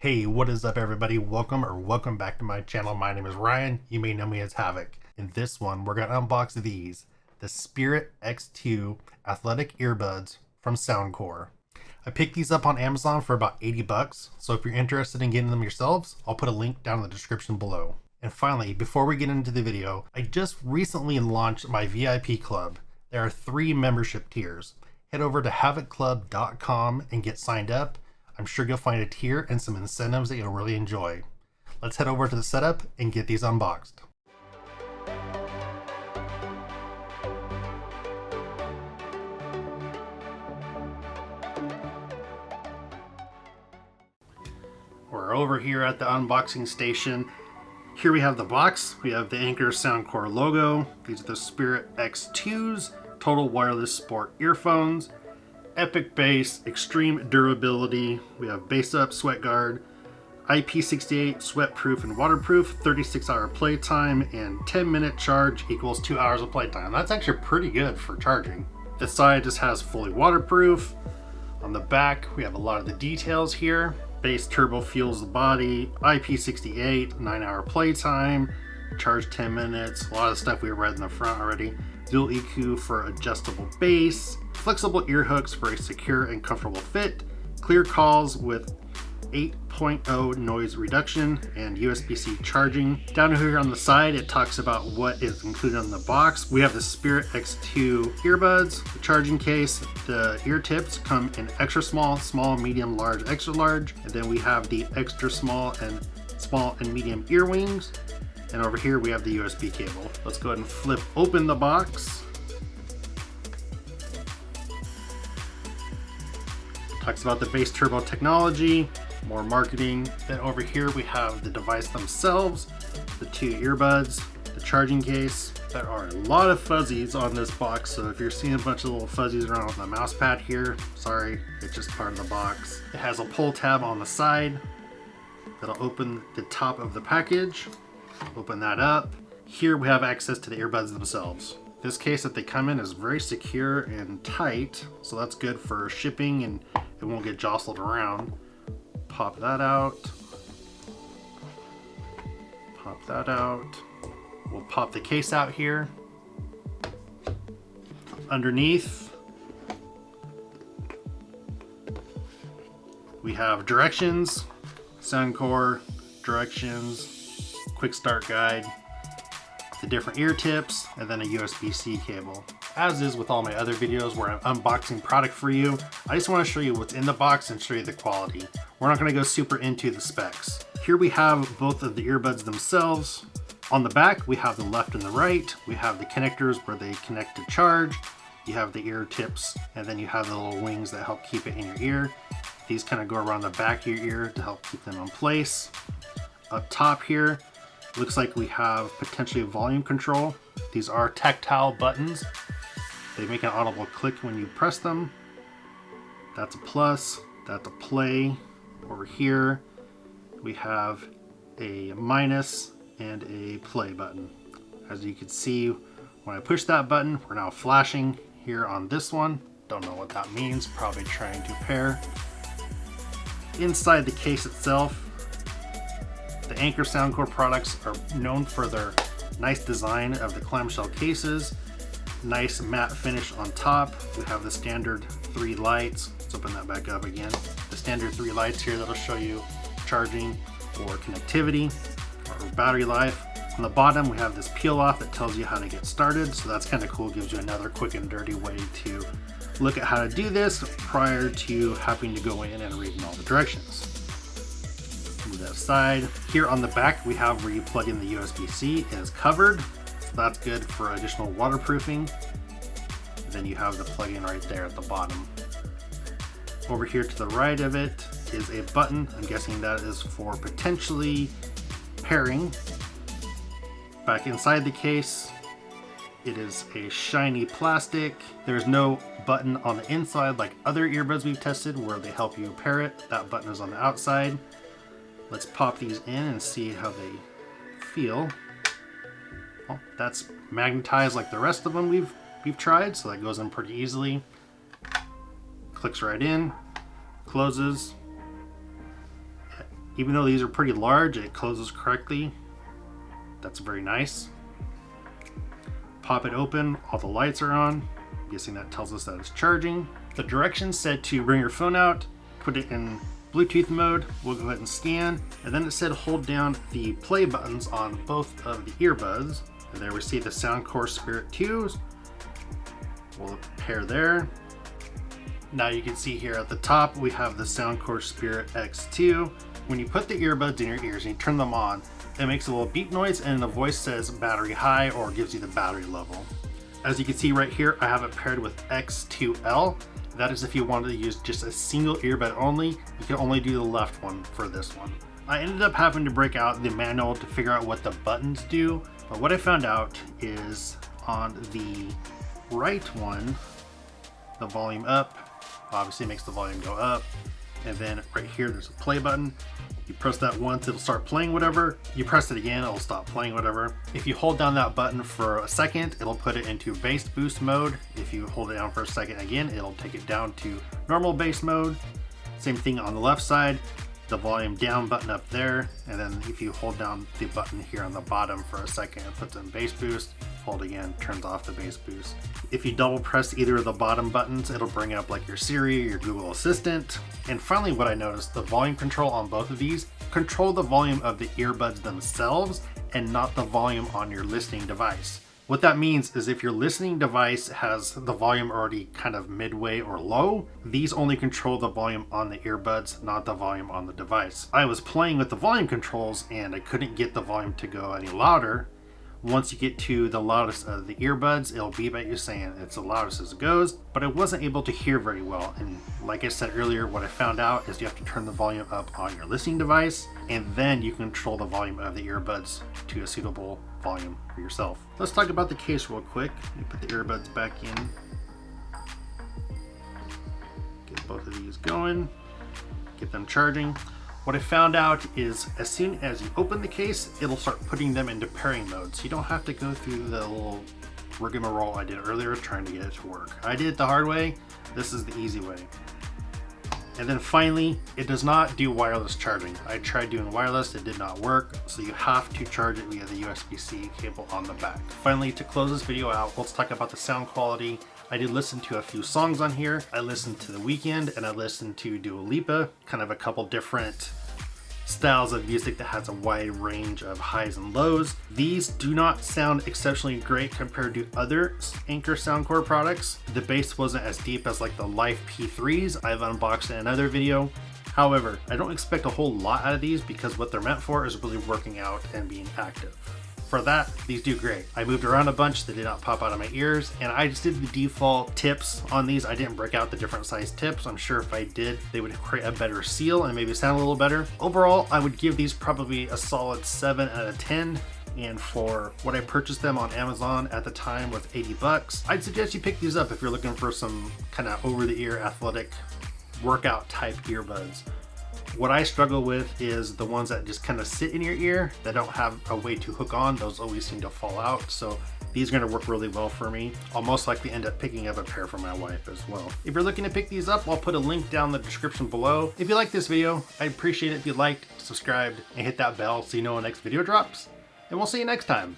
Hey, what is up everybody? Welcome back to my channel. My name is Ryan. You may know me as Havoc. In this one, we're going to unbox these, the Spirit X2 athletic earbuds from SOUNDCORE. I picked these up on Amazon for about 80 bucks, so if you're interested in getting them yourselves, I'll put a link down in the description below. And finally, before we get into the video, I just recently launched my VIP club. There are 3 membership tiers. Head over to havocclub.com and get signed up. I'm sure you'll find a tier and some incentives that you'll really enjoy. Let's head over to the setup and get these unboxed. We're over here at the unboxing station. Here we have the box. We have the Anchor SOUNDCORE logo. These are the Spirit X2s, total wireless sport earphones. Epic bass, extreme durability. We have bass up, sweat guard, IP68, sweat proof and waterproof, 36-hour playtime, and 10-minute charge equals 2 hours of playtime. That's actually pretty good for charging. This side just has fully waterproof. On the back, we have a lot of the details here. Bass turbo fuels the body, IP68, 9-hour playtime, charge 10 minutes. A lot of stuff we read in the front already. Dual EQ for adjustable bass, flexible ear hooks for a secure and comfortable fit, clear calls with 8.0 noise reduction, and USB-C charging. Down here on the side, it talks about what is included in the box. We have the Spirit X2 earbuds, the charging case, the ear tips come in extra small, small, medium, large, extra large, and then we have the extra small and medium ear wings. And over here we have the USB cable. Let's go ahead and flip open the box. Talks about the bass turbo technology, more marketing. Then over here we have the device themselves, the 2 earbuds, the charging case. There are a lot of fuzzies on this box, so if you're seeing a bunch of little fuzzies around on the mouse pad here, sorry, it's just part of the box. It has a pull tab on the side that'll open the top of the package. Open that up. Here we have access to the earbuds themselves. This case that they come in is very secure and tight, so that's good for shipping and it won't get jostled around. Pop that out. Pop that out. We'll pop the case out here. Underneath, we have directions, SOUNDCORE directions, quick start guide, the different ear tips, and then a USB-C cable. As is with all my other videos where I'm unboxing product for you, I just want to show you what's in the box and show you the quality. We're not going to go super into the specs. Here we have both of the earbuds themselves. On the back, we have the left and the right. We have the connectors where they connect to charge. You have the ear tips, and then you have the little wings that help keep it in your ear. These kind of go around the back of your ear to help keep them in place. Up top here, looks like we have potentially volume control. These are tactile buttons. They make an audible click when you press them. That's a plus, that's a play. Over here, we have a minus and a play button. As you can see, when I push that button, we're now flashing here on this one. Don't know what that means, probably trying to pair. Inside the case itself, the Anchor SOUNDCORE products are known for their nice design of the clamshell cases, nice matte finish on top. We have the standard 3 lights. Let's open that back up again. The standard 3 lights here that'll show you charging or connectivity or battery life. On the bottom, we have this peel off that tells you how to get started. So that's kind of cool. Gives you another quick and dirty way to look at how to do this prior to having to go in and reading all the directions. Move that aside. Here on the back, we have where you plug in the USB-C. It is covered, so that's good for additional waterproofing. Then you have the plug-in right there at the bottom. Over here to the right of it is a button. I'm guessing that is for potentially pairing. Back inside the case, it is a shiny plastic. There's no button on the inside like other earbuds we've tested where they help you pair it. That button is on the outside. Let's pop these in and see how they feel. Well, that's magnetized like the rest of them we've tried, so that goes in pretty easily. Clicks right in, closes, Even though these are pretty large, it closes correctly. That's very nice. Pop it open, all the lights are on. I'm guessing that tells us that it's charging. The directions said to bring your phone out, put it in Bluetooth mode. We'll go ahead and scan. And then it said hold down the play buttons on both of the earbuds. And there we see the SOUNDCORE Spirit 2s. We'll pair there. Now you can see here at the top, we have the SOUNDCORE Spirit X2. When you put the earbuds in your ears and you turn them on, it makes a little beep noise and the voice says battery high or gives you the battery level. As you can see right here, I have it paired with X2L. That is if you wanted to use just a single earbud only, you can only do the left one for this one. I ended up having to break out the manual to figure out what the buttons do, but what I found out is on the right one, the volume up obviously makes the volume go up. And then right here, there's a play button. You press that once, it'll start playing whatever. You press it again, it'll stop playing whatever. If you hold down that button for a second, it'll put it into bass boost mode. If you hold it down for a second again, it'll take it down to normal bass mode. Same thing on the left side, the volume down button up there. And then if you hold down the button here on the bottom for a second, it puts in bass boost. Hold again, turns off the bass boost. If you double press either of the bottom buttons, it'll bring up like your Siri or your Google Assistant. And finally, what I noticed, the volume control on both of these control the volume of the earbuds themselves and not the volume on your listening device. What that means is if your listening device has the volume already kind of midway or low, these only control the volume on the earbuds, not the volume on the device. I was playing with the volume controls and I couldn't get the volume to go any louder. Once you get to the loudest of the earbuds, it'll beep at you saying it's the loudest as it goes, but I wasn't able to hear very well. And like I said earlier, what I found out is you have to turn the volume up on your listening device, and then you control the volume of the earbuds to a suitable volume for yourself. Let's talk about the case real quick. You put the earbuds back in. Get both of these going. Get them charging. What I found out is as soon as you open the case, it'll start putting them into pairing mode. So you don't have to go through the little rigmarole I did earlier trying to get it to work. I did it the hard way. This is the easy way. And then finally, it does not do wireless charging. I tried doing wireless, it did not work. So you have to charge it via the USB-C cable on the back. Finally, to close this video out, let's talk about the sound quality. I did listen to a few songs on here. I listened to The Weeknd and I listened to Dua Lipa, kind of a couple different styles of music that has a wide range of highs and lows. These do not sound exceptionally great compared to other Anchor SOUNDCORE products. The bass wasn't as deep as like the Life P3s I've unboxed in another video. However, I don't expect a whole lot out of these because what they're meant for is really working out and being active. For that, these do great. I moved around a bunch, they did not pop out of my ears, and I just did the default tips on these. I didn't break out the different size tips. I'm sure if I did, they would create a better seal and maybe sound a little better. Overall, I would give these probably a solid 7 out of 10. And for what I purchased them on Amazon at the time was 80 bucks. I'd suggest you pick these up if you're looking for some kind of over-the-ear athletic workout type earbuds. What I struggle with is the ones that just kind of sit in your ear that don't have a way to hook on. Those always seem to fall out. So these are going to work really well for me. I'll most likely end up picking up a pair for my wife as well. If you're looking to pick these up, I'll put a link down in the description below. If you like this video, I'd appreciate it if you liked, subscribed, and hit that bell so you know when the next video drops. And we'll see you next time.